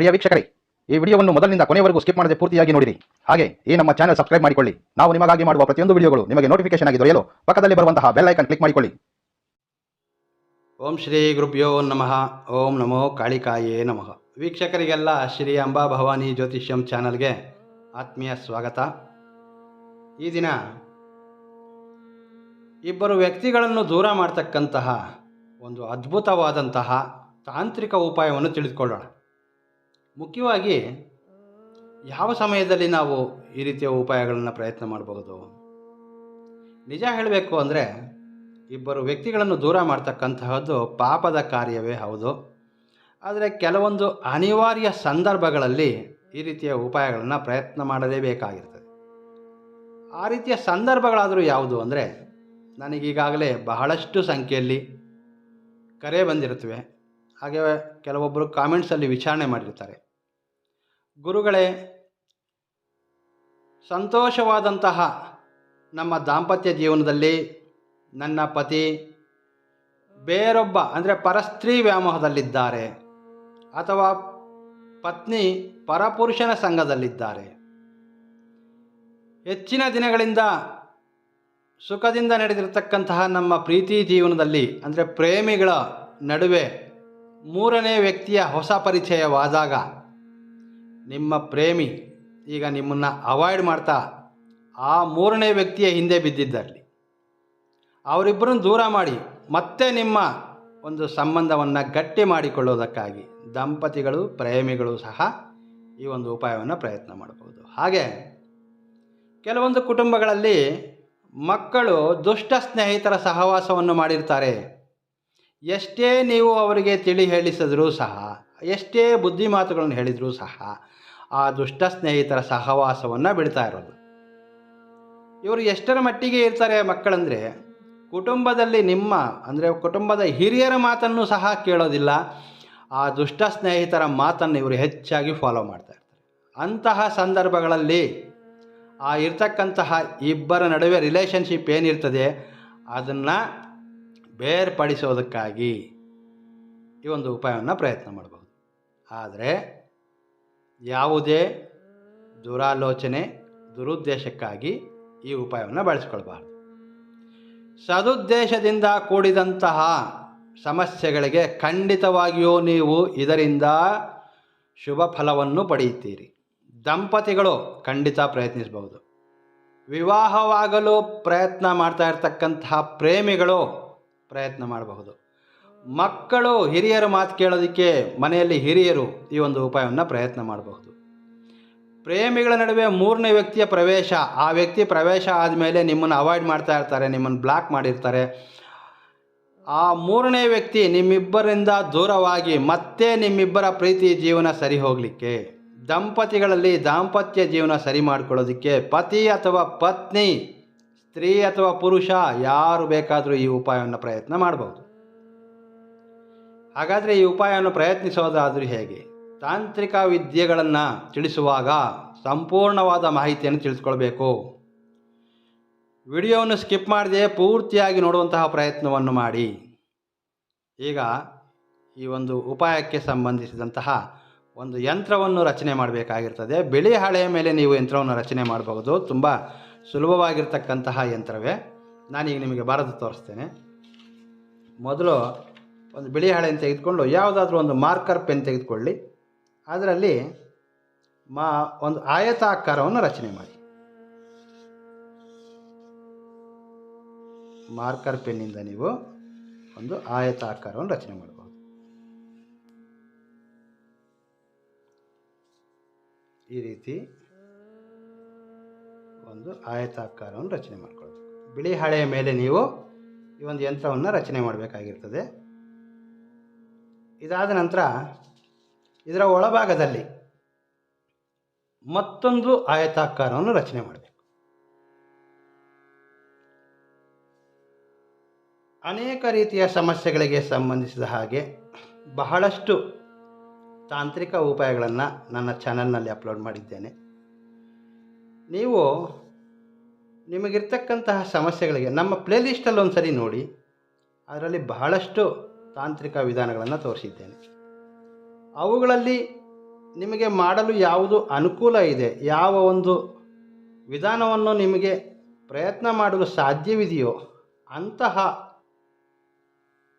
ಪ್ರಿಯ ವೀಕ್ಷಕರೇ, ಈ ವಿಡಿಯೋವನ್ನು ಮೊದಲಿನಿಂದ ಕೊನೆಯವರೆಗೂ ಸ್ಕಿಪ್ ಮಾಡದೆ ಪೂರ್ತಿಯಾಗಿ ನೋಡಿರಿ. ಹಾಗೆ ಈ ನಮ್ಮ ಚಾನೆಲ್ ಸಬ್ಸ್ಕ್ರೈಬ್ ಮಾಡಿಕೊಳ್ಳಿ. ನಾವು ನಿಮಗಾಗಿ ಮಾಡುವ ಪ್ರತಿಯೊಂದು ವಿಡಿಯೋಗಳು ನಿಮಗೆ ನೋಟಿಫಿಕೇಶನ್ ಆಗಿ ದೊರೆಯಲು ಪಕ್ಕದಲ್ಲಿ ಬರುವಂತಹ ಬೆಲ್ ಐಕಾನ್ ಕ್ಲಿಕ್ ಮಾಡಿಕೊಳ್ಳಿ. ಓಂ ಶ್ರೀ ಗುರುಭ್ಯೋ ನಮಃ. ಓಂ ನಮೋ ಕಾಳಿಕಾಯೇ ನಮಃ. ವೀಕ್ಷಕರಿಗೆಲ್ಲ ಶ್ರೀ ಅಂಬಾ ಭವಾನಿ ಜ್ಯೋತಿಷ್ಯಂ ಚಾನಲ್ಗೆ ಆತ್ಮೀಯ ಸ್ವಾಗತ. ಈ ದಿನ ಇಬ್ಬರು ವ್ಯಕ್ತಿಗಳನ್ನು ದೂರ ಮಾಡ್ತಕ್ಕಂತಹ ಒಂದು ಅದ್ಭುತವಾದಂತಹ ತಾಂತ್ರಿಕ ಉಪಾಯವನ್ನು ತಿಳಿದುಕೊಳ್ಳೋಣ. ಮುಖ್ಯವಾಗಿ ಯಾವ ಸಮಯದಲ್ಲಿ ನಾವು ಈ ರೀತಿಯ ಉಪಾಯಗಳನ್ನು ಪ್ರಯತ್ನ ಮಾಡಬಹುದು? ನಿಜ ಹೇಳಬೇಕು ಅಂದರೆ ಇಬ್ಬರು ವ್ಯಕ್ತಿಗಳನ್ನು ದೂರ ಮಾಡ್ತಕ್ಕಂತಹದ್ದು ಪಾಪದ ಕಾರ್ಯವೇ ಹೌದು. ಆದರೆ ಕೆಲವೊಂದು ಅನಿವಾರ್ಯ ಸಂದರ್ಭಗಳಲ್ಲಿ ಈ ರೀತಿಯ ಉಪಾಯಗಳನ್ನು ಪ್ರಯತ್ನ ಮಾಡಲೇಬೇಕಾಗಿರ್ತದೆ. ಆ ರೀತಿಯ ಸಂದರ್ಭಗಳಾದರೂ ಯಾವುದು ಅಂದರೆ, ನನಗೀಗಾಗಲೇ ಬಹಳಷ್ಟು ಸಂಖ್ಯೆಯಲ್ಲಿ ಕರೆ ಬಂದಿರುತ್ತವೆ. ಹಾಗೆ ಕೆಲವೊಬ್ಬರು ಕಾಮೆಂಟ್ಸಲ್ಲಿ ವಿಚಾರಣೆ ಮಾಡಿರ್ತಾರೆ. ಗುರುಗಳೇ, ಸಂತೋಷವಾದಂತಹ ನಮ್ಮ ದಾಂಪತ್ಯ ಜೀವನದಲ್ಲಿ ನನ್ನ ಪತಿ ಬೇರೊಬ್ಬ ಅಂದರೆ ಪರಸ್ತ್ರೀ ವ್ಯಾಮೋಹದಲ್ಲಿದ್ದಾರೆ, ಅಥವಾ ಪತ್ನಿ ಪರಪುರುಷನ ಸಂಘದಲ್ಲಿದ್ದಾರೆ. ಹೆಚ್ಚಿನ ದಿನಗಳಿಂದ ಸುಖದಿಂದ ನಡೆದಿರತಕ್ಕಂತಹ ನಮ್ಮ ಪ್ರೀತಿ ಜೀವನದಲ್ಲಿ ಅಂದರೆ ಪ್ರೇಮಿಗಳ ನಡುವೆ ಮೂರನೇ ವ್ಯಕ್ತಿಯ ಹೊಸ ಪರಿಚಯವಾದಾಗ ನಿಮ್ಮ ಪ್ರೇಮಿ ಈಗ ನಿಮ್ಮನ್ನು ಅವಾಯ್ಡ್ ಮಾಡ್ತಾ ಆ ಮೂರನೇ ವ್ಯಕ್ತಿಯ ಹಿಂದೆ ಬಿದ್ದಿದ್ದಾರಲಿ, ಅವರಿಬ್ಬರನ್ನು ದೂರ ಮಾಡಿ ಮತ್ತೆ ನಿಮ್ಮ ಒಂದು ಸಂಬಂಧವನ್ನು ಗಟ್ಟಿ ಮಾಡಿಕೊಳ್ಳೋದಕ್ಕಾಗಿ ದಂಪತಿಗಳು ಪ್ರೇಮಿಗಳು ಸಹ ಈ ಒಂದು ಉಪಾಯವನ್ನು ಪ್ರಯತ್ನ ಮಾಡಬಹುದು. ಹಾಗೆ ಕೆಲವೊಂದು ಕುಟುಂಬಗಳಲ್ಲಿ ಮಕ್ಕಳು ದುಷ್ಟ ಸ್ನೇಹಿತರ ಸಹವಾಸವನ್ನು ಮಾಡಿರ್ತಾರೆ. ಎಷ್ಟೇ ನೀವು ಅವರಿಗೆ ತಿಳಿ ಹೇಳಿಸಿದ್ರೂ ಸಹ, ಎಷ್ಟೇ ಬುದ್ಧಿ ಮಾತುಗಳನ್ನು ಹೇಳಿದರೂ ಸಹ ಆ ದುಷ್ಟ ಸ್ನೇಹಿತರ ಸಹವಾಸವನ್ನು ಬಿಡ್ತಾ ಇರೋದು. ಇವರು ಎಷ್ಟರ ಮಟ್ಟಿಗೆ ಇರ್ತಾರೆ ಮಕ್ಕಳಂದರೆ, ಕುಟುಂಬದಲ್ಲಿ ನಿಮ್ಮ ಅಂದರೆ ಕುಟುಂಬದ ಹಿರಿಯರ ಮಾತನ್ನು ಸಹ ಕೇಳೋದಿಲ್ಲ. ಆ ದುಷ್ಟ ಸ್ನೇಹಿತರ ಮಾತನ್ನು ಇವರು ಹೆಚ್ಚಾಗಿ ಫಾಲೋ ಮಾಡ್ತಾ ಇರ್ತಾರೆ. ಅಂತಹ ಸಂದರ್ಭಗಳಲ್ಲಿ ಆ ಇರ್ತಕ್ಕಂತಹ ಇಬ್ಬರ ನಡುವೆ ರಿಲೇಷನ್ಶಿಪ್ ಏನಿರ್ತದೆ ಅದನ್ನು ಬೇರ್ಪಡಿಸೋದಕ್ಕಾಗಿ ಈ ಒಂದು ಉಪಾಯವನ್ನು ಪ್ರಯತ್ನ ಮಾಡಬಹುದು. ಆದರೆ ಯಾವುದೇ ದುರಾಲೋಚನೆ ದುರುದ್ದೇಶಕ್ಕಾಗಿ ಈ ಉಪಾಯವನ್ನು ಬಳಸ್ಕೊಳ್ಬಾರ್ದು. ಸದುದ್ದೇಶದಿಂದ ಕೂಡಿದಂತಹ ಸಮಸ್ಯೆಗಳಿಗೆ ಖಂಡಿತವಾಗಿಯೂ ನೀವು ಇದರಿಂದ ಶುಭ ಫಲವನ್ನು ಪಡೆಯುತ್ತೀರಿ. ದಂಪತಿಗಳು ಖಂಡಿತ ಪ್ರಯತ್ನಿಸಬಹುದು. ವಿವಾಹವಾಗಲು ಪ್ರಯತ್ನ ಮಾಡ್ತಾ ಇರ್ತಕ್ಕಂತಹ ಪ್ರೇಮಿಗಳು ಪ್ರಯತ್ನ ಮಾಡಬಹುದು. ಮಕ್ಕಳು ಹಿರಿಯರ ಮಾತು ಕೇಳೋದಕ್ಕೆ ಮನೆಯಲ್ಲಿ ಹಿರಿಯರು ಈ ಒಂದು ಉಪಾಯವನ್ನು ಪ್ರಯತ್ನ ಮಾಡಬಹುದು. ಪ್ರೇಮಿಗಳ ನಡುವೆ ಮೂರನೇ ವ್ಯಕ್ತಿಯ ಪ್ರವೇಶ, ಆ ವ್ಯಕ್ತಿ ಪ್ರವೇಶ ಆದಮೇಲೆ ನಿಮ್ಮನ್ನು ಅವಾಯ್ಡ್ ಮಾಡ್ತಾ ಇರ್ತಾರೆ, ನಿಮ್ಮನ್ನು ಬ್ಲಾಕ್ ಮಾಡಿರ್ತಾರೆ. ಆ ಮೂರನೇ ವ್ಯಕ್ತಿ ನಿಮ್ಮಿಬ್ಬರಿಂದ ದೂರವಾಗಿ ಮತ್ತೆ ನಿಮ್ಮಿಬ್ಬರ ಪ್ರೀತಿ ಜೀವನ ಸರಿ ಹೋಗಲಿಕ್ಕೆ, ದಂಪತಿಗಳಲ್ಲಿ ದಾಂಪತ್ಯ ಜೀವನ ಸರಿ ಮಾಡಿಕೊಳ್ಳೋದಕ್ಕೆ ಪತಿ ಅಥವಾ ಪತ್ನಿ, ಸ್ತ್ರೀ ಅಥವಾ ಪುರುಷ ಯಾರು ಬೇಕಾದರೂ ಈ ಉಪಾಯವನ್ನು ಪ್ರಯತ್ನ ಮಾಡಬಹುದು. ಹಾಗಾದರೆ ಈ ಉಪಾಯವನ್ನು ಪ್ರಯತ್ನಿಸೋದಾದರೂ ಹೇಗೆ? ತಾಂತ್ರಿಕ ವಿದ್ಯೆಗಳನ್ನು ತಿಳಿಸುವಾಗ ಸಂಪೂರ್ಣವಾದ ಮಾಹಿತಿಯನ್ನು ತಿಳಿಸ್ಕೊಳ್ಬೇಕು. ವಿಡಿಯೋವನ್ನು ಸ್ಕಿಪ್ ಮಾಡದೆ ಪೂರ್ತಿಯಾಗಿ ನೋಡುವಂತಹ ಪ್ರಯತ್ನವನ್ನು ಮಾಡಿ. ಈಗ ಈ ಒಂದು ಉಪಾಯಕ್ಕೆ ಸಂಬಂಧಿಸಿದಂತಹ ಒಂದು ಯಂತ್ರವನ್ನು ರಚನೆ ಮಾಡಬೇಕಾಗಿರ್ತದೆ. ಬಿಳಿ ಹಾಳೆಯ ಮೇಲೆ ನೀವು ಯಂತ್ರವನ್ನು ರಚನೆ ಮಾಡಬಹುದು. ತುಂಬ ಸುಲಭವಾಗಿರ್ತಕ್ಕಂತಹ ಯಂತ್ರವೇ. ನಾನೀಗ ನಿಮಗೆ ಬರೆದು ತೋರಿಸ್ತೇನೆ. ಮೊದಲು ಒಂದು ಬಿಳಿ ಹಾಳೆಯನ್ನು ತೆಗೆದುಕೊಂಡು ಯಾವುದಾದ್ರೂ ಒಂದು ಮಾರ್ಕರ್ ಪೆನ್ ತೆಗೆದುಕೊಳ್ಳಿ. ಅದರಲ್ಲಿ ಒಂದು ಆಯತಾಕಾರವನ್ನು ರಚನೆ ಮಾಡಿ. ಮಾರ್ಕರ್ ಪೆನ್ನಿಂದ ನೀವು ಒಂದು ಆಯತಾಕಾರವನ್ನು ರಚನೆ ಮಾಡಬಹುದು. ಈ ರೀತಿ ಒಂದು ಆಯತಾಕಾರವನ್ನು ರಚನೆ ಮಾಡಿಕೊಳ್ಳಬೇಕು. ಬಿಳಿ ಹಾಳೆಯ ಮೇಲೆ ನೀವು ಈ ಒಂದು ಯಂತ್ರವನ್ನು ರಚನೆ ಮಾಡಬೇಕಾಗಿರ್ತದೆ. ಇದಾದ ನಂತರ ಇದರ ಒಳಭಾಗದಲ್ಲಿ ಮತ್ತೊಂದು ಆಯತಾಕಾರವನ್ನು ರಚನೆ ಮಾಡಬೇಕು. ಅನೇಕ ರೀತಿಯ ಸಮಸ್ಯೆಗಳಿಗೆ ಸಂಬಂಧಿಸಿದ ಹಾಗೆ ಬಹಳಷ್ಟು ತಾಂತ್ರಿಕ ಉಪಾಯಗಳನ್ನು ನನ್ನ ಚಾನಲ್ನಲ್ಲಿ ಅಪ್ಲೋಡ್ ಮಾಡಿದ್ದೇನೆ. ನೀವು ನಿಮಗಿರ್ತಕ್ಕಂತಹ ಸಮಸ್ಯೆಗಳಿಗೆ ನಮ್ಮ ಪ್ಲೇಲಿಸ್ಟಲ್ಲಿ ಒಂದು ಸರಿ ನೋಡಿ. ಅದರಲ್ಲಿ ಬಹಳಷ್ಟು ತಾಂತ್ರಿಕ ವಿಧಾನಗಳನ್ನು ತೋರಿಸಿದ್ದೇನೆ. ಅವುಗಳಲ್ಲಿ ನಿಮಗೆ ಮಾಡಲು ಯಾವುದು ಅನುಕೂಲ ಇದೆ, ಯಾವ ಒಂದು ವಿಧಾನವನ್ನು ನಿಮಗೆ ಪ್ರಯತ್ನ ಮಾಡಲು ಸಾಧ್ಯವಿದೆಯೋ ಅಂತಹ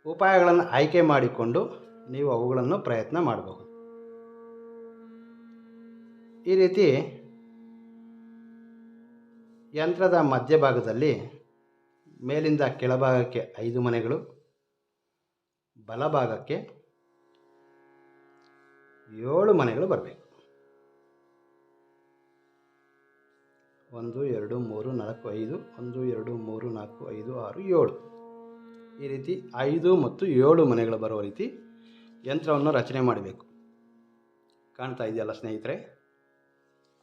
ಉಪಾಯಗಳನ್ನು ಆಯ್ಕೆ ಮಾಡಿಕೊಂಡು ನೀವು ಅವುಗಳನ್ನು ಪ್ರಯತ್ನ ಮಾಡಬಹುದು. ಈ ರೀತಿ ಯಂತ್ರದ ಮಧ್ಯಭಾಗದಲ್ಲಿ ಮೇಲಿಂದ ಕೆಳಭಾಗಕ್ಕೆ 5 ಮನೆಗಳು, ಬಲಭಾಗಕ್ಕೆ 7 ಮನೆಗಳು ಬರಬೇಕು. 1 2 3 4 5 1 2 3 4 5 6 7 ಈ ರೀತಿ 5 ಮತ್ತು 7 ಮನೆಗಳು ಬರುವ ರೀತಿ ಯಂತ್ರವನ್ನು ರಚನೆ ಮಾಡಬೇಕು. ಕಾಣ್ತಾ ಇದೆಯಲ್ಲ ಸ್ನೇಹಿತರೆ.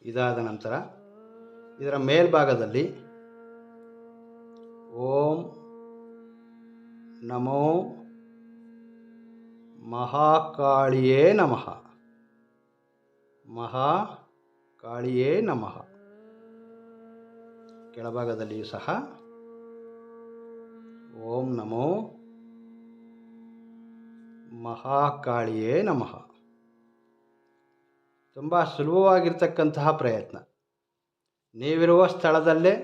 ಇದಾದ ನಂತರ ಇದರ ಮೇಲ್ಭಾಗದಲ್ಲಿ ಓಂ ನಮೋ ಮಹಾಕಾಳಿಯೇ ನಮಃ, ಮಹಾಕಾಳಿಯೇ ನಮಃ, ಕೆಳಭಾಗದಲ್ಲಿಯೂ ಸಹ ಓಂ ನಮೋ ಮಹಾಕಾಳಿಯೇ ನಮಃ. ತುಂಬ ಸುಲಭವಾಗಿರ್ತಕ್ಕಂತಹ ಪ್ರಯತ್ನ. ನೀವಿರುವ ಸ್ಥಳದಲ್ಲೇ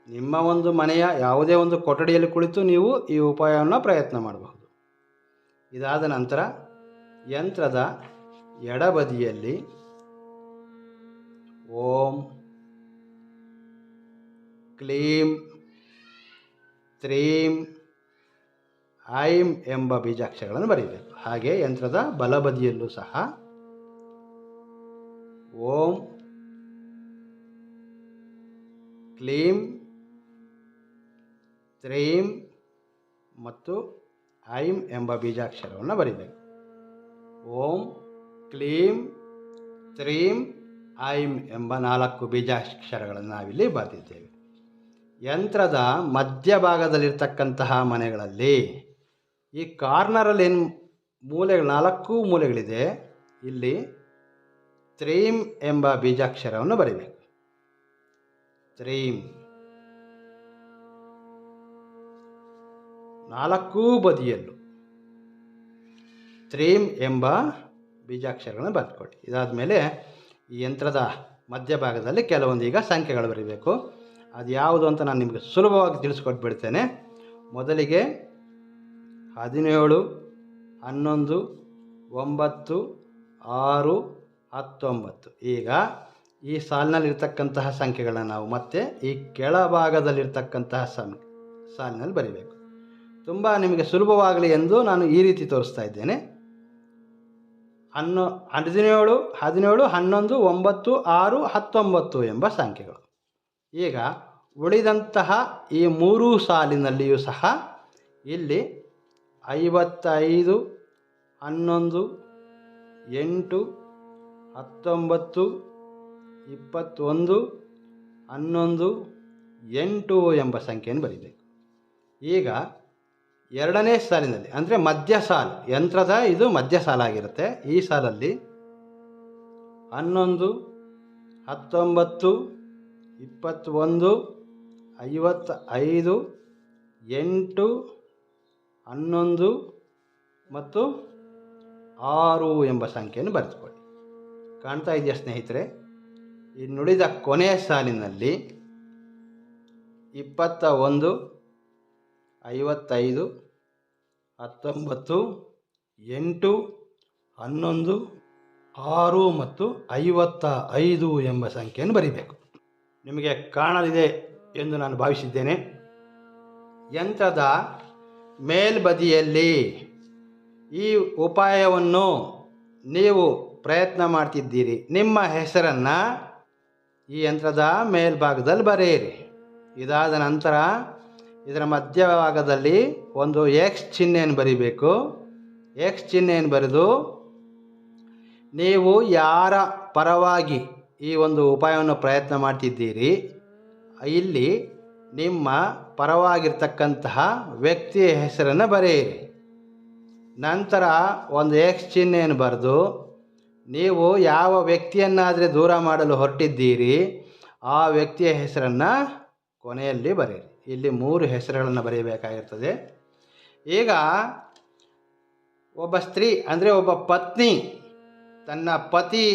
ನಿಮ್ಮ ಒಂದು ಮನೆಯ ಯಾವುದೇ ಒಂದು ಕೊಠಡಿಯಲ್ಲಿ ಕುಳಿತು ನೀವು ಈ ಉಪಾಯವನ್ನು ಪ್ರಯತ್ನ ಮಾಡಬಹುದು. ಇದಾದ ನಂತರ ಯಂತ್ರದ ಎಡಬದಿಯಲ್ಲಿ ಓಂ ಕ್ಲೀಂ ತ್ರೀಂ ಐಂ ಎಂಬ ಬೀಜಾಕ್ಷರಗಳನ್ನು ಬರೆಯಬೇಕು. ಹಾಗೆ ಯಂತ್ರದ ಬಲಬದಿಯಲ್ಲೂ ಸಹ ಓಂ ಕ್ಲೀಂ ತ್ರೀಂ ಮತ್ತು ಐಂ ಎಂಬ ಬೀಜಾಕ್ಷರವನ್ನು ಬರೀಬೇಕು. ಓಂ ಕ್ಲೀಂ ತ್ರೀಂ ಐಂ ಎಂಬ 4 ಬೀಜಾಕ್ಷರಗಳನ್ನು ನಾವಿಲ್ಲಿ ಬರೆದಿದ್ದೇವೆ. ಯಂತ್ರದ ಮಧ್ಯಭಾಗದಲ್ಲಿರ್ತಕ್ಕಂತಹ ಮನೆಗಳಲ್ಲಿ ಈ ಕಾರ್ನರಲ್ಲಿ ಏನು ಮೂಲೆಗಳು 4 ಮೂಲೆಗಳಿದೆ, ಇಲ್ಲಿ ತ್ರೀಂ ಎಂಬ ಬೀಜಾಕ್ಷರವನ್ನು ಬರೀಬೇಕು. ತ್ರೀಂ 4 ಬದಿಯಲ್ಲೂ ತ್ರೀಂ ಎಂಬ ಬೀಜಾಕ್ಷರಗಳನ್ನು ಬರೆದುಕೊಳ್ಳಿ. ಇದಾದ ಮೇಲೆ ಈ ಯಂತ್ರದ ಮಧ್ಯಭಾಗದಲ್ಲಿ ಕೆಲವೊಂದು ಈಗ ಸಂಖ್ಯೆಗಳು ಬರೀಬೇಕು. ಅದು ಯಾವುದು ಅಂತ ನಾನು ನಿಮಗೆ ಸುಲಭವಾಗಿ ತಿಳಿಸ್ಕೊಟ್ಬಿಡ್ತೇನೆ. ಮೊದಲಿಗೆ 17 11 9 6 19. ಈಗ ಈ ಸಾಲಿನಲ್ಲಿರ್ತಕ್ಕಂತಹ ಸಂಖ್ಯೆಗಳನ್ನ ನಾವು ಮತ್ತೆ ಈ ಕೆಳಭಾಗದಲ್ಲಿರ್ತಕ್ಕಂತಹ ಸಾಲಿನಲ್ಲಿ ಬರೀಬೇಕು. ತುಂಬ ನಿಮಗೆ ಸುಲಭವಾಗಲಿ ಎಂದು ನಾನು ಈ ರೀತಿ ತೋರಿಸ್ತಾ ಇದ್ದೇನೆ. 17 11 9 6 19 ಎಂಬ ಸಂಖ್ಯೆಗಳು. ಈಗ ಉಳಿದಂತಹ ಈ 3 ಸಾಲಿನಲ್ಲಿಯೂ ಸಹ ಇಲ್ಲಿ 55 11 8 19 21 11 8 ಎಂಬ ಸಂಖ್ಯೆಯನ್ನು ಬರೀಬೇಕು. ಈಗ ಎರಡನೇ ಸಾಲಿನಲ್ಲಿ ಅಂದರೆ ಮಧ್ಯ ಸಾಲು, ಯಂತ್ರದ ಇದು ಮಧ್ಯ ಸಾಲಾಗಿರುತ್ತೆ. ಈ ಸಾಲಲ್ಲಿ 11 19 21 55 8 11 ಮತ್ತು 6 ಎಂಬ ಸಂಖ್ಯೆಯನ್ನು ಬರೆದುಕೊಳ್ಳಿ. ಕಾಣ್ತಾ ಇದೆಯಾ ಸ್ನೇಹಿತರೆ? ಇನ್ನುಳಿದ ಕೊನೆಯ ಸಾಲಿನಲ್ಲಿ 21 55 19 8 11 6 ಮತ್ತು 55 ಎಂಬ ಸಂಖ್ಯೆಯನ್ನು ಬರೀಬೇಕು. ನಿಮಗೆ ಕಾಣಲಿದೆ ಎಂದು ನಾನು ಭಾವಿಸಿದ್ದೇನೆ. ಯಂತ್ರದ ಮೇಲ್ಬದಿಯಲ್ಲಿ ಈ ಉಪಾಯವನ್ನು ನೀವು ಪ್ರಯತ್ನ ಮಾಡ್ತಿದ್ದೀರಿ. ನಿಮ್ಮ ಹೆಸರನ್ನು ಈ ಯಂತ್ರದ ಮೇಲ್ಭಾಗದಲ್ಲಿ ಬರೆಯಿರಿ. ಇದಾದ ನಂತರ ಇದರ ಮಧ್ಯಭಾಗದಲ್ಲಿ ಒಂದು ಎಕ್ಸ್ ಚಿಹ್ನೆಯನ್ನು ಬರೀಬೇಕು. ಎಕ್ಸ್ ಚಿಹ್ನೆಯನ್ನು ಬರೆದು ನೀವು ಯಾರ ಪರವಾಗಿ ಈ ಒಂದು ಉಪಾಯವನ್ನು ಪ್ರಯತ್ನ ಮಾಡ್ತಿದ್ದೀರಿ, ಇಲ್ಲಿ ನಿಮ್ಮ ಪರವಾಗಿರ್ತಕ್ಕಂತಹ ವ್ಯಕ್ತಿಯ ಹೆಸರನ್ನು ಬರೆಯಿರಿ. ನಂತರ ಒಂದು ಎಕ್ಸ್ ಚಿಹ್ನೆಯನ್ನು ಬರೆದು ನೀವು ಯಾವ ವ್ಯಕ್ತಿಯನ್ನಾದರೆ ದೂರ ಮಾಡಲು ಹೊರಟಿದ್ದೀರಿ ಆ ವ್ಯಕ್ತಿಯ ಹೆಸರನ್ನು ಕೊನೆಯಲ್ಲಿ ಬರೆಯಿರಿ. ಇಲ್ಲಿ 3 ಹೆಸರುಗಳನ್ನು ಬರೆಯಬೇಕಾಗಿರ್ತದೆ. ಈಗ ಒಬ್ಬ ಸ್ತ್ರೀ ಅಂದರೆ ಒಬ್ಬ ಪತ್ನಿ ತನ್ನ ಪತಿ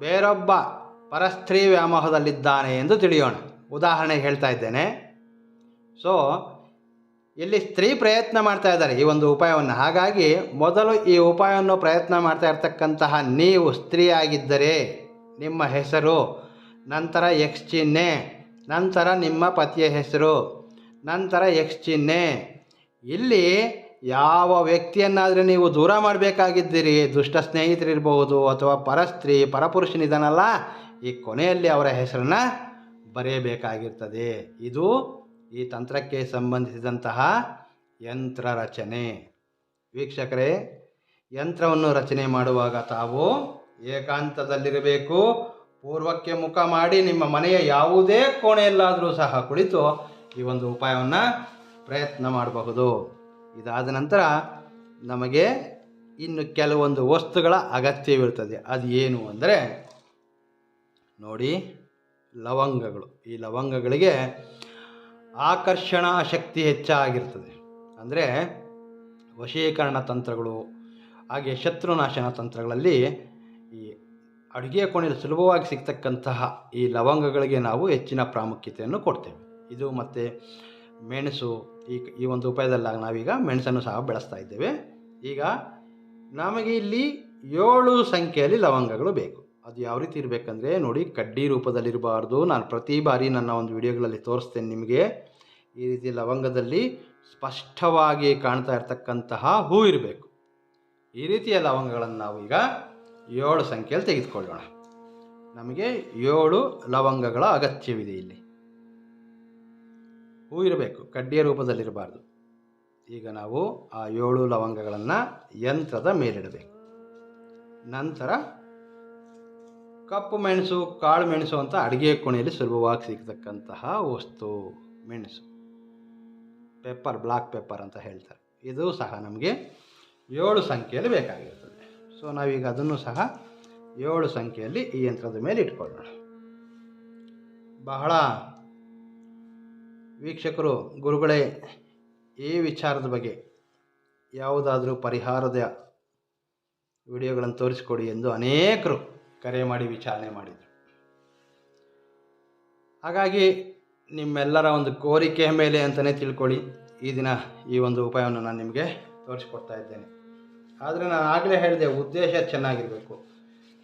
ಬೇರೊಬ್ಬ ಪರಸ್ತ್ರೀ ವ್ಯಾಮೋಹದಲ್ಲಿದ್ದಾನೆ ಎಂದು ತಿಳಿಯೋಣ. ಉದಾಹರಣೆಗೆ ಹೇಳ್ತಾ ಇದ್ದೇನೆ. ಸೊ ಇಲ್ಲಿ ಸ್ತ್ರೀ ಪ್ರಯತ್ನ ಮಾಡ್ತಾ ಇದ್ದಾರೆ ಈ ಒಂದು ಉಪಾಯವನ್ನು. ಹಾಗಾಗಿ ಮೊದಲು ಈ ಉಪಾಯವನ್ನು ಪ್ರಯತ್ನ ಮಾಡ್ತಾ ಇರ್ತಕ್ಕಂತಹ ನೀವು ಸ್ತ್ರೀಯಾಗಿದ್ದರೆ ನಿಮ್ಮ ಹೆಸರು, ನಂತರ ಎಕ್ಸ್ ಚಿಹ್ನೆ, ನಂತರ ನಿಮ್ಮ ಪತಿಯ ಹೆಸರು, ನಂತರ ಎಕ್ಸ್ ಚಿಹ್ನೆ. ಇಲ್ಲಿ ಯಾವ ವ್ಯಕ್ತಿಯನ್ನಾದರೂ ನೀವು ದೂರ ಮಾಡಬೇಕಾಗಿದ್ದೀರಿ, ದುಷ್ಟ ಸ್ನೇಹಿತರಿರ್ಬೋದು ಅಥವಾ ಪರಸ್ತ್ರೀ ಪರಪುರುಷನಿದ್ದಾನಲ್ಲ, ಈ ಕೊನೆಯಲ್ಲಿ ಅವರ ಹೆಸರನ್ನು ಬರೆಯಬೇಕಾಗಿರ್ತದೆ. ಇದು ಈ ತಂತ್ರಕ್ಕೆ ಸಂಬಂಧಿಸಿದಂತಹ ಯಂತ್ರ ರಚನೆ. ವೀಕ್ಷಕರೇ, ಯಂತ್ರವನ್ನು ರಚನೆ ಮಾಡುವಾಗ ತಾವು ಏಕಾಂತದಲ್ಲಿರಬೇಕು. ಪೂರ್ವಕ್ಕೆ ಮುಖ ಮಾಡಿ ನಿಮ್ಮ ಮನೆಯ ಯಾವುದೇ ಕೋಣೆಯಲ್ಲಾದರೂ ಸಹ ಕುಳಿತು ಈ ಒಂದು ಉಪಾಯವನ್ನು ಪ್ರಯತ್ನ ಮಾಡಬಹುದು. ಇದಾದ ನಂತರ ನಮಗೆ ಇನ್ನು ಕೆಲವೊಂದು ವಸ್ತುಗಳ ಅಗತ್ಯವಿರುತ್ತದೆ. ಅದು ಏನು ಅಂದರೆ ನೋಡಿ, ಲವಂಗಗಳು. ಈ ಲವಂಗಗಳಿಗೆ ಆಕರ್ಷಣಾ ಶಕ್ತಿ ಹೆಚ್ಚಾಗಿರ್ತದೆ. ಅಂದರೆ ವಶೀಕರಣ ತಂತ್ರಗಳು ಹಾಗೆ ಶತ್ರುನಾಶನ ತಂತ್ರಗಳಲ್ಲಿ ಈ ಅಡುಗೆ ಕೋಣೆಯಲ್ಲಿ ಸುಲಭವಾಗಿ ಸಿಗ್ತಕ್ಕಂತಹ ಈ ಲವಂಗಗಳಿಗೆ ನಾವು ಹೆಚ್ಚಿನ ಪ್ರಾಮುಖ್ಯತೆಯನ್ನು ಕೊಡ್ತೇವೆ. ಇದು ಮತ್ತು ಮೆಣಸು, ಈ ಒಂದು ಉಪಾಯದಲ್ಲಿ ನಾವೀಗ ಮೆಣಸನ್ನು ಸಹ ಬೆಳೆಸ್ತಾ ಇದ್ದೇವೆ. ಈಗ ನಮಗೆ ಇಲ್ಲಿ 7 ಸಂಖ್ಯೆಯಲ್ಲಿ ಲವಂಗಗಳು ಬೇಕು. ಅದು ಯಾವ ರೀತಿ ಇರಬೇಕಂದ್ರೆ ನೋಡಿ, ಕಡ್ಡಿ ರೂಪದಲ್ಲಿರಬಾರ್ದು. ನಾನು ಪ್ರತಿ ಬಾರಿ ನನ್ನ ಒಂದು ವಿಡಿಯೋಗಳಲ್ಲಿ ತೋರಿಸ್ತೇನೆ ನಿಮಗೆ. ಈ ರೀತಿ ಲವಂಗದಲ್ಲಿ ಸ್ಪಷ್ಟವಾಗಿ ಕಾಣ್ತಾ ಇರ್ತಕ್ಕಂತಹ ಹೂ ಇರಬೇಕು. ಈ ರೀತಿಯ ಲವಂಗಗಳನ್ನು ನಾವು ಈಗ 7 ಸಂಖ್ಯೆಯಲ್ಲಿ ತೆಗೆದುಕೊಳ್ಳೋಣ. ನಮಗೆ 7 ಲವಂಗಗಳ ಅಗತ್ಯವಿದೆ. ಇಲ್ಲಿ ಹೂ ಇರಬೇಕು, ಕಡ್ಡಿಯ ರೂಪದಲ್ಲಿರಬಾರ್ದು. ಈಗ ನಾವು ಆ 7 ಲವಂಗಗಳನ್ನು ಯಂತ್ರದ ಮೇಲಿಡಬೇಕು. ನಂತರ ಕಪ್ಪು ಮೆಣಸು, ಕಾಳು ಮೆಣಸು ಅಂತ ಅಡುಗೆ ಕೋಣೆಯಲ್ಲಿ ಸುಲಭವಾಗಿ ಸಿಗ್ತಕ್ಕಂತಹ ವಸ್ತು ಮೆಣಸು, ಪೆಪ್ಪರ್, ಬ್ಲಾಕ್ ಪೆಪ್ಪರ್ ಅಂತ ಹೇಳ್ತಾರೆ. ಇದು ಸಹ ನಮಗೆ 7 ಸಂಖ್ಯೆಯಲ್ಲಿ ಬೇಕಾಗಿರ್ತದೆ. ಸೊ ನಾವೀಗ ಅದನ್ನು ಸಹ 7 ಸಂಖ್ಯೆಯಲ್ಲಿ ಈ ಯಂತ್ರದ ಮೇಲೆ ಇಟ್ಕೊಳ್ಳೋಣ. ಬಹಳ ವೀಕ್ಷಕರು, ಗುರುಗಳೇ, ಈ ವಿಚಾರದ ಬಗ್ಗೆ ಯಾವುದಾದರೂ ಪರಿಹಾರದ ವಿಡಿಯೋಗಳನ್ನು ತೋರಿಸಿಕೊಡಿ ಎಂದು ಅನೇಕರು ಕರೆ ಮಾಡಿ ವಿಚಾರಣೆ ಮಾಡಿದರು. ಹಾಗಾಗಿ ನಿಮ್ಮೆಲ್ಲರ ಒಂದು ಕೋರಿಕೆಯ ಮೇಲೆ ಅಂತಲೇ ತಿಳ್ಕೊಳ್ಳಿ ಈ ದಿನ ಈ ಒಂದು ಉಪಾಯವನ್ನು ನಾನು ನಿಮಗೆ ತೋರಿಸ್ಕೊಡ್ತಾ ಇದ್ದೇನೆ. ಆದರೆ ನಾನು ಆಗಲೇ ಹೇಳಿದೆ, ಉದ್ದೇಶ ಚೆನ್ನಾಗಿರಬೇಕು.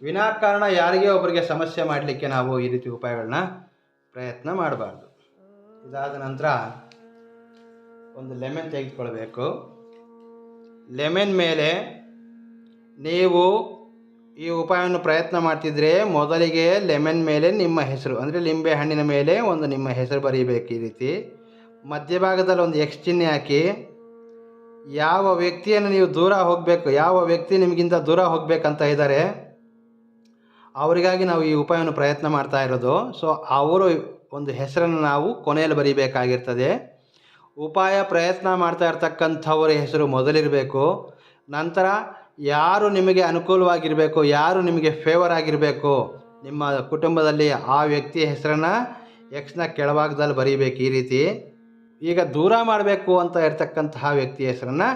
ವಿನಾಕಾರಣ ಯಾರಿಗೇ ಒಬ್ಬರಿಗೆ ಸಮಸ್ಯೆ ಮಾಡಲಿಕ್ಕೆ ನಾವು ಈ ರೀತಿ ಉಪಾಯಗಳನ್ನ ಪ್ರಯತ್ನ ಮಾಡಬಾರ್ದು. ಇದಾದ ನಂತರ ಒಂದು ಲೆಮನ್ ತೆಗೆದುಕೊಳ್ಬೇಕು. ಲೆಮನ್ ಮೇಲೆ ನೀವು ಈ ಉಪಾಯವನ್ನು ಪ್ರಯತ್ನ ಮಾಡ್ತಿದ್ರೆ ಮೊದಲಿಗೆ ಲೆಮನ್ ಮೇಲೆ ನಿಮ್ಮ ಹೆಸರು, ಅಂದರೆ ಲಿಂಬೆ ಹಣ್ಣಿನ ಮೇಲೆ ಒಂದು ನಿಮ್ಮ ಹೆಸರು ಬರೀಬೇಕು. ಈ ರೀತಿ ಮಧ್ಯಭಾಗದಲ್ಲಿ ಒಂದು ಎಕ್ಸ್ ಚಿಹ್ನೆ ಹಾಕಿ, ಯಾವ ವ್ಯಕ್ತಿಯನ್ನು ನೀವು ದೂರ ಹೋಗಬೇಕು, ಯಾವ ವ್ಯಕ್ತಿ ನಿಮಗಿಂತ ದೂರ ಹೋಗಬೇಕಂತ ಇದ್ದಾರೆ ಅವರಿಗಾಗಿ ನಾವು ಈ ಉಪಾಯವನ್ನು ಪ್ರಯತ್ನ ಮಾಡ್ತಾ ಇರೋದು. ಸೊ ಅವರು ಒಂದು ಹೆಸರನ್ನು ನಾವು ಕೊನೆಯಲ್ಲಿ ಬರೀಬೇಕಾಗಿರ್ತದೆ. ಉಪಾಯ ಪ್ರಯತ್ನ ಮಾಡ್ತಾ ಇರ್ತಕ್ಕಂಥವರ ಹೆಸರು ಮೊದಲಿರಬೇಕು. ನಂತರ ಯಾರು ನಿಮಗೆ ಅನುಕೂಲವಾಗಿರಬೇಕು, ಯಾರು ನಿಮಗೆ ಫೇವರ್ ಆಗಿರಬೇಕು ನಿಮ್ಮ ಕುಟುಂಬದಲ್ಲಿ, ಆ ವ್ಯಕ್ತಿಯ ಹೆಸರನ್ನು ಎಕ್ಸ್ನ ಕೆಳಭಾಗದಲ್ಲಿ ಬರೀಬೇಕು. ಈ ರೀತಿ ಈಗ ದೂರ ಮಾಡಬೇಕು ಅಂತ ಇರ್ತಕ್ಕಂತಹ ವ್ಯಕ್ತಿಯ ಹೆಸರನ್ನು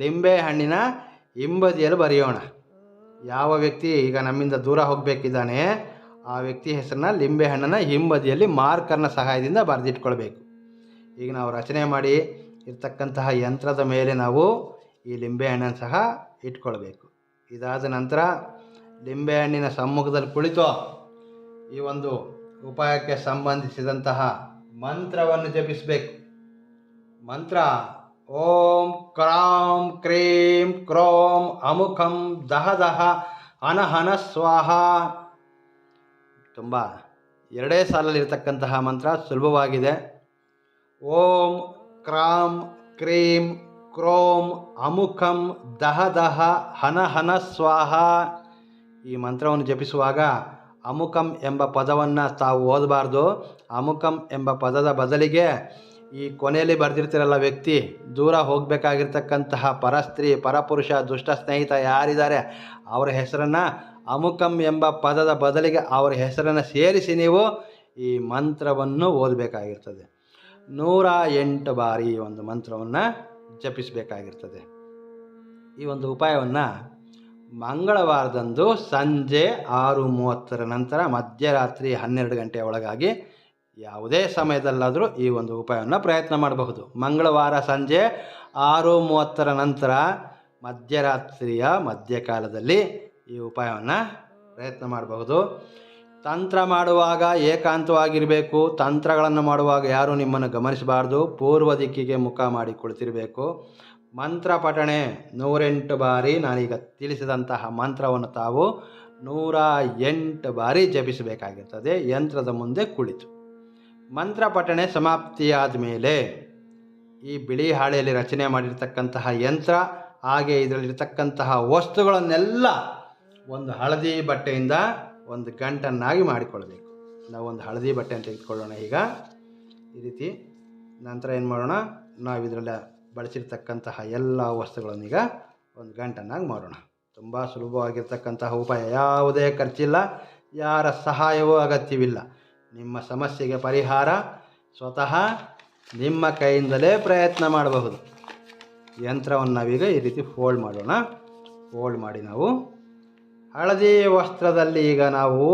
ಲಿಂಬೆ ಹಣ್ಣಿನ ಹಿಂಬದಿಯಲ್ಲಿ ಬರೆಯೋಣ. ಯಾವ ವ್ಯಕ್ತಿ ಈಗ ನಮ್ಮಿಂದ ದೂರ ಹೋಗಬೇಕಿದ್ದಾನೆ ಆ ವ್ಯಕ್ತಿ ಹೆಸರನ್ನ ಲಿಂಬೆ ಹಣ್ಣನ್ನು ಹಿಂಬದಿಯಲ್ಲಿ ಮಾರ್ಕರ್ನ ಸಹಾಯದಿಂದ ಬರೆದಿಟ್ಕೊಳ್ಬೇಕು. ಈಗ ನಾವು ರಚನೆ ಮಾಡಿ ಇರ್ತಕ್ಕಂತಹ ಯಂತ್ರದ ಮೇಲೆ ನಾವು ಈ ಲಿಂಬೆ ಹಣ್ಣನ್ನು ಸಹ ಇಟ್ಕೊಳ್ಬೇಕು. ಇದಾದ ನಂತರ ಲಿಂಬೆ ಹಣ್ಣಿನ ಸಮ್ಮುಖದಲ್ಲಿ ಕುಳಿತು ಈ ಒಂದು ಉಪಾಯಕ್ಕೆ ಸಂಬಂಧಿಸಿದಂತಹ ಮಂತ್ರವನ್ನು ಜಪಿಸಬೇಕು. ಮಂತ್ರ ಓಂ ಕ್ರಾಂ ಕ್ರೀಂ ಕ್ರೋಂ ಅಮುಖಂ ದಹ ದಹ ಅನಹನ ಸ್ವಾಹ. ತುಂಬ 2 ಸಾಲಲ್ಲಿರ್ತಕ್ಕಂತಹ ಮಂತ್ರ, ಸುಲಭವಾಗಿದೆ. ಓಂ ಕ್ರಾಂ ಕ್ರೀಂ ಕ್ರೋಂ ಅಮುಖಂ ದಹ ದಹ ಹನಹನ ಸ್ವಾಹ. ಈ ಮಂತ್ರವನ್ನು ಜಪಿಸುವಾಗ ಅಮುಖಂ ಎಂಬ ಪದವನ್ನು ತಾವು ಓದಬಾರ್ದು. ಅಮುಖಂ ಎಂಬ ಪದದ ಬದಲಿಗೆ ಈ ಕೊನೆಯಲ್ಲಿ ಬರೆದಿರ್ತಿರಲ್ಲ ವ್ಯಕ್ತಿ, ದೂರ ಹೋಗಬೇಕಾಗಿರ್ತಕ್ಕಂತಹ ಪರಸ್ತ್ರೀ ಪರಪುರುಷ ದುಷ್ಟ ಸ್ನೇಹಿತ ಯಾರಿದ್ದಾರೆ ಅವರ ಹೆಸರನ್ನು ಅಮುಖಂ ಎಂಬ ಪದದ ಬದಲಿಗೆ ಅವರ ಹೆಸರನ್ನು ಸೇರಿಸಿ ನೀವು ಈ ಮಂತ್ರವನ್ನು ಓದಬೇಕಾಗಿರ್ತದೆ. 108 ಬಾರಿ ಈ ಒಂದು ಮಂತ್ರವನ್ನು ಜಪಿಸಬೇಕಾಗಿರ್ತದೆ. ಈ ಒಂದು ಉಪಾಯವನ್ನು ಮಂಗಳವಾರದಂದು ಸಂಜೆ 6:30 ನಂತರ ಮಧ್ಯರಾತ್ರಿ 12 ಗಂಟೆಯ ಒಳಗಾಗಿ ಯಾವುದೇ ಸಮಯದಲ್ಲಾದರೂ ಈ ಒಂದು ಉಪಾಯವನ್ನು ಪ್ರಯತ್ನ ಮಾಡಬಹುದು. ಮಂಗಳವಾರ ಸಂಜೆ 6:30 ನಂತರ ಮಧ್ಯರಾತ್ರಿಯ ಮಧ್ಯಕಾಲದಲ್ಲಿ ಈ ಉಪಾಯವನ್ನು ಪ್ರಯತ್ನ ಮಾಡಬಹುದು. ತಂತ್ರ ಮಾಡುವಾಗ ಏಕಾಂತವಾಗಿರಬೇಕು. ತಂತ್ರಗಳನ್ನು ಮಾಡುವಾಗ ಯಾರೂ ನಿಮ್ಮನ್ನು ಗಮನಿಸಬಾರ್ದು. ಪೂರ್ವ ದಿಕ್ಕಿಗೆ ಮುಖ ಮಾಡಿ ಕುಳಿತಿರಬೇಕು. ಮಂತ್ರ ಪಠಣೆ 108 ಬಾರಿ, ನಾನೀಗ ತಿಳಿಸಿದಂತಹ ಮಂತ್ರವನ್ನು ತಾವು 108 ಬಾರಿ ಜಪಿಸಬೇಕಾಗಿರ್ತದೆ ಯಂತ್ರದ ಮುಂದೆ ಕುಳಿತು. ಮಂತ್ರ ಪಠಣೆ ಸಮಾಪ್ತಿಯಾದ ಮೇಲೆ ಈ ಬಿಳಿ ಹಾಳೆಯಲ್ಲಿ ರಚನೆ ಮಾಡಿರ್ತಕ್ಕಂತಹ ಯಂತ್ರ ಹಾಗೆ ಇದರಲ್ಲಿರ್ತಕ್ಕಂತಹ ವಸ್ತುಗಳನ್ನೆಲ್ಲ ಒಂದು ಹಳದಿ ಬಟ್ಟೆಯಿಂದ ಒಂದು ಗಂಟನ್ನಾಗಿ ಮಾಡಿಕೊಳ್ಬೇಕು. ನಾವು ಒಂದು ಹಳದಿ ಬಟ್ಟೆಯನ್ನು ತೆಗೆದುಕೊಳ್ಳೋಣ. ಈಗ ಈ ರೀತಿ ನಂತರ ಏನು ಮಾಡೋಣ, ನಾವು ಇದರಲ್ಲಿ ಬಳಸಿರ್ತಕ್ಕಂತಹ ಎಲ್ಲ ವಸ್ತುಗಳನ್ನೀಗ ಒಂದು ಗಂಟನ್ನಾಗಿ ಮಾಡೋಣ. ತುಂಬ ಸುಲಭವಾಗಿರ್ತಕ್ಕಂತಹ ಉಪಾಯ, ಯಾವುದೇ ಖರ್ಚಿಲ್ಲ, ಯಾರ ಸಹಾಯವೂ ಅಗತ್ಯವಿಲ್ಲ. ನಿಮ್ಮ ಸಮಸ್ಯೆಗೆ ಪರಿಹಾರ ಸ್ವತಃ ನಿಮ್ಮ ಕೈಯಿಂದಲೇ ಪ್ರಯತ್ನ ಮಾಡಬಹುದು. ಯಂತ್ರವನ್ನು ನಾವೀಗ ಈ ರೀತಿ ಫೋಲ್ಡ್ ಮಾಡೋಣ. ಫೋಲ್ಡ್ ಮಾಡಿ ನಾವು ಹಳದಿ ವಸ್ತ್ರದಲ್ಲಿ ಈಗ ನಾವು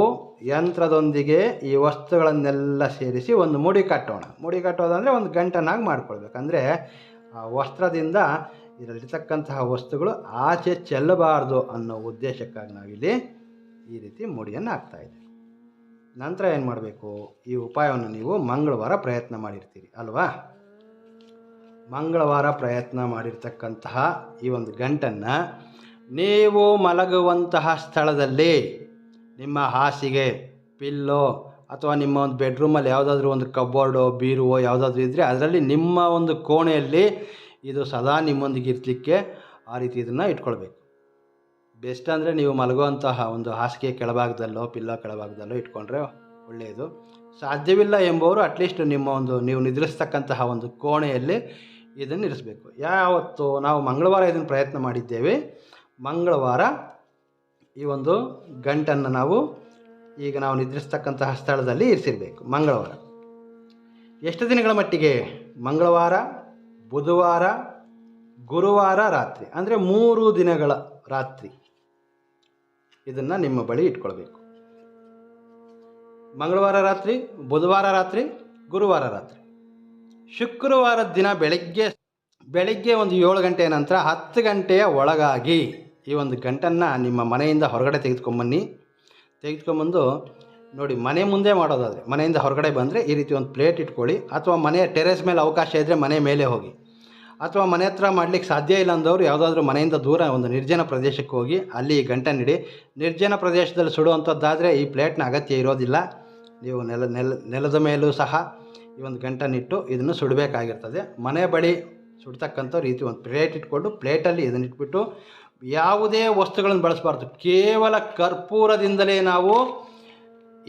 ಯಂತ್ರದೊಂದಿಗೆ ಈ ವಸ್ತುಗಳನ್ನೆಲ್ಲ ಸೇರಿಸಿ ಒಂದು ಮುಡಿ ಕಟ್ಟೋಣ. ಮುಡಿ ಕಟ್ಟೋದಂದರೆ ಒಂದು ಗಂಟನ್ನಾಗಿ ಮಾಡ್ಕೊಳ್ಬೇಕಂದ್ರೆ ಆ ವಸ್ತ್ರದಿಂದ ಇದರಲ್ಲಿರ್ತಕ್ಕಂತಹ ವಸ್ತುಗಳು ಆಚೆ ಚೆಲ್ಲಬಾರ್ದು ಅನ್ನೋ ಉದ್ದೇಶಕ್ಕಾಗಿ ನಾವಿಲ್ಲಿ ಈ ರೀತಿ ಮುಡಿಯನ್ನು ಹಾಕ್ತಾಯಿದ್ದೀವಿ. ನಂತರ ಏನು ಮಾಡಬೇಕು, ಈ ಉಪಾಯವನ್ನು ನೀವು ಮಂಗಳವಾರ ಪ್ರಯತ್ನ ಮಾಡಿರ್ತೀರಿ ಅಲ್ವಾ? ಮಂಗಳವಾರ ಪ್ರಯತ್ನ ಮಾಡಿರ್ತಕ್ಕಂತಹ ಈ ಒಂದು ಗಂಟನ್ನು ನೀವು ಮಲಗುವಂತಹ ಸ್ಥಳದಲ್ಲಿ ನಿಮ್ಮ ಹಾಸಿಗೆ, ಪಿಲ್ಲೋ ಅಥವಾ ನಿಮ್ಮ ಒಂದು ಬೆಡ್ರೂಮಲ್ಲಿ ಯಾವುದಾದ್ರೂ ಒಂದು ಕಬೋರ್ಡೋ ಬೀರುವೋ ಯಾವುದಾದ್ರೂ ಇದ್ದರೆ ಅದರಲ್ಲಿ ನಿಮ್ಮ ಒಂದು ಕೋಣೆಯಲ್ಲಿ ಇದು ಸದಾ ನಿಮ್ಮೊಂದಿಗೆ ಇರಲಿಕ್ಕೆ ಆ ರೀತಿ ಇದನ್ನು ಇಟ್ಕೊಳ್ಬೇಕು. ಬೆಸ್ಟ್ ಅಂದರೆ ನೀವು ಮಲಗುವಂತಹ ಒಂದು ಹಾಸಿಗೆ ಕೆಳಭಾಗದಲ್ಲೋ ಪಿಲ್ಲೋ ಕೆಳಭಾಗದಲ್ಲೋ ಇಟ್ಕೊಂಡ್ರೆ ಒಳ್ಳೆಯದು. ಸಾಧ್ಯವಿಲ್ಲ ಎಂಬುವರು ಅಟ್ಲೀಸ್ಟ್ ನಿಮ್ಮ ಒಂದು ನೀವು ನಿದ್ರಿಸ್ತಕ್ಕಂತಹ ಒಂದು ಕೋಣೆಯಲ್ಲಿ ಇದನ್ನು ಇರಿಸಬೇಕು. ಯಾವತ್ತು ನಾವು ಮಂಗಳವಾರ ಇದನ್ನು ಪ್ರಯತ್ನ ಮಾಡಿದ್ದೇವೆ. ಮಂಗಳವಾರ ಈ ಒಂದು ಗಂಟನ್ನು ನಾವು ಈಗ ನಾವು ನಿದ್ರಿಸ್ತಕ್ಕಂತಹ ಸ್ಥಳದಲ್ಲಿ ಇರಿಸಿರಬೇಕು. ಮಂಗಳವಾರ ಎಷ್ಟು ದಿನಗಳ ಮಟ್ಟಿಗೆ? ಮಂಗಳವಾರ, ಬುಧವಾರ, ಗುರುವಾರ ರಾತ್ರಿ, ಅಂದರೆ 3 ದಿನಗಳ ರಾತ್ರಿ ಇದನ್ನು ನಿಮ್ಮ ಬಳಿ ಇಟ್ಕೊಳ್ಬೇಕು. ಮಂಗಳವಾರ ರಾತ್ರಿ, ಬುಧವಾರ ರಾತ್ರಿ, ಗುರುವಾರ ರಾತ್ರಿ. ಶುಕ್ರವಾರದ ದಿನ ಬೆಳಗ್ಗೆ ಒಂದು 7 ಗಂಟೆಯ ನಂತರ 10 ಗಂಟೆಯ ಒಳಗಾಗಿ ಈ ಒಂದು ಗಂಟನ್ನು ನಿಮ್ಮ ಮನೆಯಿಂದ ಹೊರಗಡೆ ತೆಗೆದುಕೊಂಬಂದು ನೋಡಿ, ಮನೆ ಮುಂದೆ ಮಾಡೋದಾದರೆ ಮನೆಯಿಂದ ಹೊರಗಡೆ ಬಂದರೆ ಈ ರೀತಿ ಒಂದು ಪ್ಲೇಟ್ ಇಟ್ಕೊಳ್ಳಿ, ಅಥವಾ ಮನೆಯ ಟೆರೆಸ್ ಮೇಲೆ ಅವಕಾಶ ಇದ್ದರೆ ಮನೆ ಮೇಲೆ ಹೋಗಿ, ಅಥವಾ ಮನೆ ಹತ್ರ ಮಾಡಲಿಕ್ಕೆ ಸಾಧ್ಯ ಇಲ್ಲ ಅಂದವರು ಯಾವುದಾದ್ರೂ ಮನೆಯಿಂದ ದೂರ ಒಂದು ನಿರ್ಜನ ಪ್ರದೇಶಕ್ಕೆ ಹೋಗಿ ಅಲ್ಲಿ ಈ ಗಂಟನ್ನಿಡಿ. ನಿರ್ಜನ ಪ್ರದೇಶದಲ್ಲಿ ಸುಡುವಂಥದ್ದಾದರೆ ಈ ಪ್ಲೇಟ್ನ ಅಗತ್ಯ ಇರೋದಿಲ್ಲ. ನೀವು ನೆಲದ ಮೇಲೂ ಸಹ ಈ ಒಂದು ಗಂಟನ್ನಿಟ್ಟು ಇದನ್ನು ಸುಡಬೇಕಾಗಿರ್ತದೆ. ಮನೆ ಬಳಿ ಸುಡ್ತಕ್ಕಂಥ ರೀತಿ ಒಂದು ಪ್ಲೇಟ್ ಇಟ್ಕೊಂಡು ಪ್ಲೇಟಲ್ಲಿ ಇದನ್ನು ಇಟ್ಬಿಟ್ಟು ಯಾವುದೇ ವಸ್ತುಗಳನ್ನು ಬಳಸಬಾರ್ದು. ಕೇವಲ ಕರ್ಪೂರದಿಂದಲೇ ನಾವು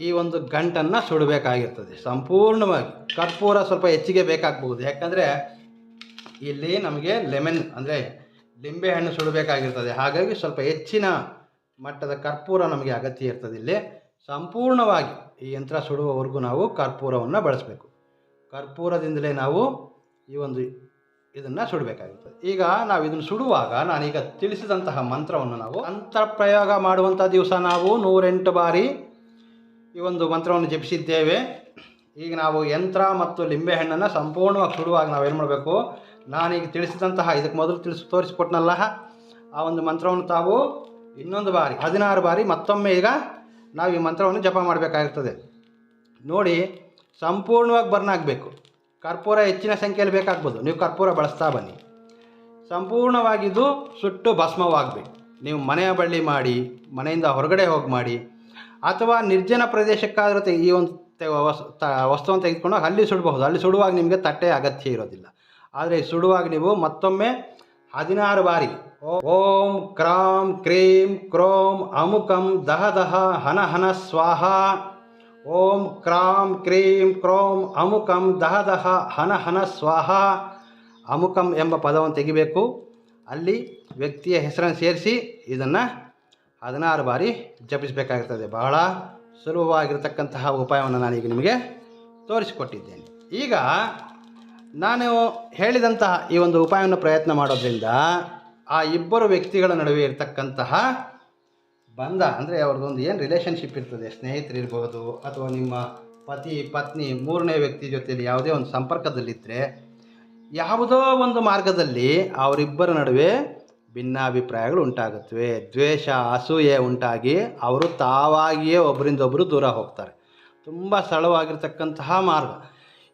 ಈ ಒಂದು ಗಂಟನ್ನು ಸುಡಬೇಕಾಗಿರ್ತದೆ ಸಂಪೂರ್ಣವಾಗಿ. ಕರ್ಪೂರ ಸ್ವಲ್ಪ ಹೆಚ್ಚಿಗೆ ಬೇಕಾಗಬಹುದು, ಯಾಕಂದರೆ ಇಲ್ಲಿ ನಮಗೆ ಲೆಮನ್ ಅಂದರೆ ಲಿಂಬೆಹಣ್ಣು ಸುಡಬೇಕಾಗಿರ್ತದೆ. ಹಾಗಾಗಿ ಸ್ವಲ್ಪ ಹೆಚ್ಚಿನ ಮಟ್ಟದ ಕರ್ಪೂರ ನಮಗೆ ಅಗತ್ಯ ಇರ್ತದೆ. ಇಲ್ಲಿ ಸಂಪೂರ್ಣವಾಗಿ ಈ ಯಂತ್ರ ಸುಡುವವರೆಗೂ ನಾವು ಕರ್ಪೂರವನ್ನು ಬಳಸಬೇಕು. ಕರ್ಪೂರದಿಂದಲೇ ನಾವು ಈ ಒಂದು ಇದನ್ನು ಸುಡಬೇಕಾಗಿರ್ತದೆ. ಈಗ ನಾವು ಇದನ್ನು ಸುಡುವಾಗ ನಾನೀಗ ತಿಳಿಸಿದಂತಹ ಮಂತ್ರವನ್ನು ನಾವು ಮಂತ್ರ ಪ್ರಯೋಗ ಮಾಡುವಂಥ ದಿವಸ ನಾವು 108 ಬಾರಿ ಈ ಒಂದು ಮಂತ್ರವನ್ನು ಜಪಿಸಿದ್ದೇವೆ. ಈಗ ನಾವು ಯಂತ್ರ ಮತ್ತು ಲಿಂಬೆಹಣ್ಣನ್ನು ಸಂಪೂರ್ಣವಾಗಿ ಸುಡುವಾಗ ನಾವೇನು ಮಾಡಬೇಕು, ನಾನೀಗ ತಿಳಿಸಿದಂತಹ ಇದಕ್ಕೆ ಮೊದಲು ತೋರಿಸಿಕೊಟ್ನಲ್ಲ ಆ ಒಂದು ಮಂತ್ರವನ್ನು ತಾವು ಇನ್ನೊಂದು ಬಾರಿ 16 ಬಾರಿ ಮತ್ತೊಮ್ಮೆ ಈಗ ನಾವು ಈ ಮಂತ್ರವನ್ನು ಜಪ ಮಾಡಬೇಕಾಗಿರ್ತದೆ. ನೋಡಿ, ಸಂಪೂರ್ಣವಾಗಿ ಬರ್ನ್ ಆಗಬೇಕು. ಕರ್ಪೂರ ಹೆಚ್ಚಿನ ಸಂಖ್ಯೆಯಲ್ಲಿ ಬೇಕಾಗ್ಬೋದು, ನೀವು ಕರ್ಪೂರ ಬಳಸ್ತಾ ಬನ್ನಿ. ಸಂಪೂರ್ಣವಾಗಿದ್ದು ಸುಟ್ಟು ಭಸ್ಮವಾಗಬೇಕು. ನೀವು ಮನೆಯ ಬಳಿ ಮಾಡಿ, ಮನೆಯಿಂದ ಹೊರಗಡೆ ಹೋಗಿ ಮಾಡಿ, ಅಥವಾ ನಿರ್ಜನ ಪ್ರದೇಶಕ್ಕಾದರೂ ಈ ಒಂದು ವಸ್ತುವನ್ನು ತೆಗೆದುಕೊಂಡು ಅಲ್ಲಿ ಸುಡಬಹುದು. ಅಲ್ಲಿ ಸುಡುವಾಗ ನಿಮಗೆ ತಟ್ಟೆ ಅಗತ್ಯ ಇರೋದಿಲ್ಲ. ಆದರೆ ಸುಡುವಾಗ ನೀವು ಮತ್ತೊಮ್ಮೆ 16 ಬಾರಿ ಓಂ ಕ್ರಾಂ ಕ್ರೀಂ ಕ್ರೋಂ ಅಮುಕಂ ದಹ ದಹ ಹನ ಹನ ಸ್ವಾಹ, ಓಂ ಕ್ರಾಂ ಕ್ರೀಂ ಕ್ರೋಂ ಅಮುಕಂ ದಹ ದಹ ಹನ ಹನ ಸ್ವಾಹ. ಅಮುಕಂ ಎಂಬ ಪದವನ್ನು ತೆಗಿಬೇಕು. ಅಲ್ಲಿ ವ್ಯಕ್ತಿಯ ಹೆಸರನ್ನು ಸೇರಿಸಿ ಇದನ್ನು 16 ಬಾರಿ ಜಪಿಸಬೇಕಾಗಿರ್ತದೆ. ಬಹಳ ಸುಲಭವಾಗಿರ್ತಕ್ಕಂತಹ ಉಪಾಯವನ್ನು ನಾನೀಗ ನಿಮಗೆ ತೋರಿಸಿಕೊಟ್ಟಿದ್ದೇನೆ. ಈಗ ನಾನು ಹೇಳಿದಂತಹ ಈ ಒಂದು ಉಪಾಯವನ್ನು ಪ್ರಯತ್ನ ಮಾಡೋದ್ರಿಂದ ಆ ಇಬ್ಬರು ವ್ಯಕ್ತಿಗಳ ನಡುವೆ ಇರತಕ್ಕಂತಹ ಬಂಧ ಅಂದರೆ ಅವ್ರದ್ದೊಂದು ಏನು ರಿಲೇಷನ್ಶಿಪ್ ಇರ್ತದೆ, ಸ್ನೇಹಿತರಿರ್ಬೋದು ಅಥವಾ ನಿಮ್ಮ ಪತಿ ಪತ್ನಿ ಮೂರನೇ ವ್ಯಕ್ತಿ ಜೊತೆಯಲ್ಲಿ ಯಾವುದೇ ಒಂದು ಸಂಪರ್ಕದಲ್ಲಿದ್ದರೆ ಯಾವುದೋ ಒಂದು ಮಾರ್ಗದಲ್ಲಿ ಅವರಿಬ್ಬರ ನಡುವೆ ಭಿನ್ನಾಭಿಪ್ರಾಯಗಳು ಉಂಟಾಗುತ್ತವೆ. ದ್ವೇಷ, ಅಸೂಯೆ ಉಂಟಾಗಿ ಅವರು ತಾವಾಗಿಯೇ ಒಬ್ಬರಿಂದೊಬ್ಬರು ದೂರ ಹೋಗ್ತಾರೆ. ತುಂಬ ಸರಳವಾಗಿರ್ತಕ್ಕಂತಹ ಮಾರ್ಗ.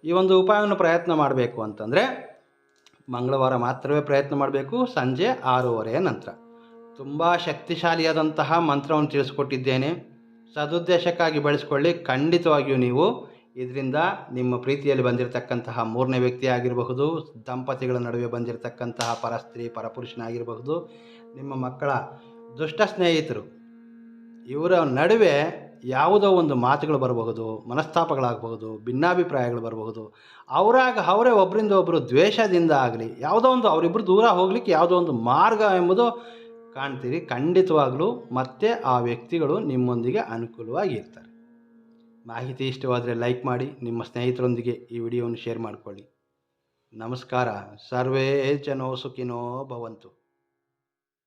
ಈ ಒಂದು ಉಪಾಯವನ್ನು ಪ್ರಯತ್ನ ಮಾಡಬೇಕು ಅಂತಂದರೆ ಮಂಗಳವಾರ ಮಾತ್ರವೇ ಪ್ರಯತ್ನ ಮಾಡಬೇಕು, ಸಂಜೆ 6:30 ನಂತರ. ತುಂಬ ಶಕ್ತಿಶಾಲಿಯಾದಂತಹ ಮಂತ್ರವನ್ನು ತಿಳಿಸ್ಕೊಟ್ಟಿದ್ದೇನೆ. ಸದುದ್ದೇಶಕ್ಕಾಗಿ ಬಳಸ್ಕೊಳ್ಳಿ. ಖಂಡಿತವಾಗಿಯೂ ನೀವು ಇದರಿಂದ ನಿಮ್ಮ ಪ್ರೀತಿಯಲ್ಲಿ ಬಂದಿರತಕ್ಕಂತಹ ಮೂರನೇ ವ್ಯಕ್ತಿ ಆಗಿರಬಹುದು, ದಂಪತಿಗಳ ನಡುವೆ ಬಂದಿರತಕ್ಕಂತಹ ಪರಸ್ತ್ರೀ ಪರಪುರುಷನಾಗಿರಬಹುದು, ನಿಮ್ಮ ಮಕ್ಕಳ ದುಷ್ಟ ಸ್ನೇಹಿತರು, ಇವರ ನಡುವೆ ಯಾವುದೋ ಒಂದು ಮಾತುಗಳು ಬರಬಹುದು, ಮನಸ್ತಾಪಗಳಾಗಬಹುದು, ಭಿನ್ನಾಭಿಪ್ರಾಯಗಳು ಬರಬಹುದು. ಅವರೇ ಒಬ್ಬರಿಂದ ಒಬ್ಬರು ದ್ವೇಷದಿಂದ ಆಗಲಿ ಯಾವುದೋ ಒಂದು ಅವರಿಬ್ಬರು ದೂರ ಹೋಗಲಿಕ್ಕೆ ಯಾವುದೋ ಒಂದು ಮಾರ್ಗ ಎಂಬುದು ಕಾಣ್ತೀರಿ. ಖಂಡಿತವಾಗಲೂ ಮತ್ತೆ ಆ ವ್ಯಕ್ತಿಗಳು ನಿಮ್ಮೊಂದಿಗೆ ಅನುಕೂಲವಾಗಿರ್ತಾರೆ. ಮಾಹಿತಿ ಇಷ್ಟವಾದರೆ ಲೈಕ್ ಮಾಡಿ, ನಿಮ್ಮ ಸ್ನೇಹಿತರೊಂದಿಗೆ ಈ ವಿಡಿಯೋವನ್ನು ಶೇರ್ ಮಾಡಿಕೊಳ್ಳಿ. ನಮಸ್ಕಾರ. ಸರ್ವೇ ಜನೋ ಸುಖಿನೋ ಭವಂತು.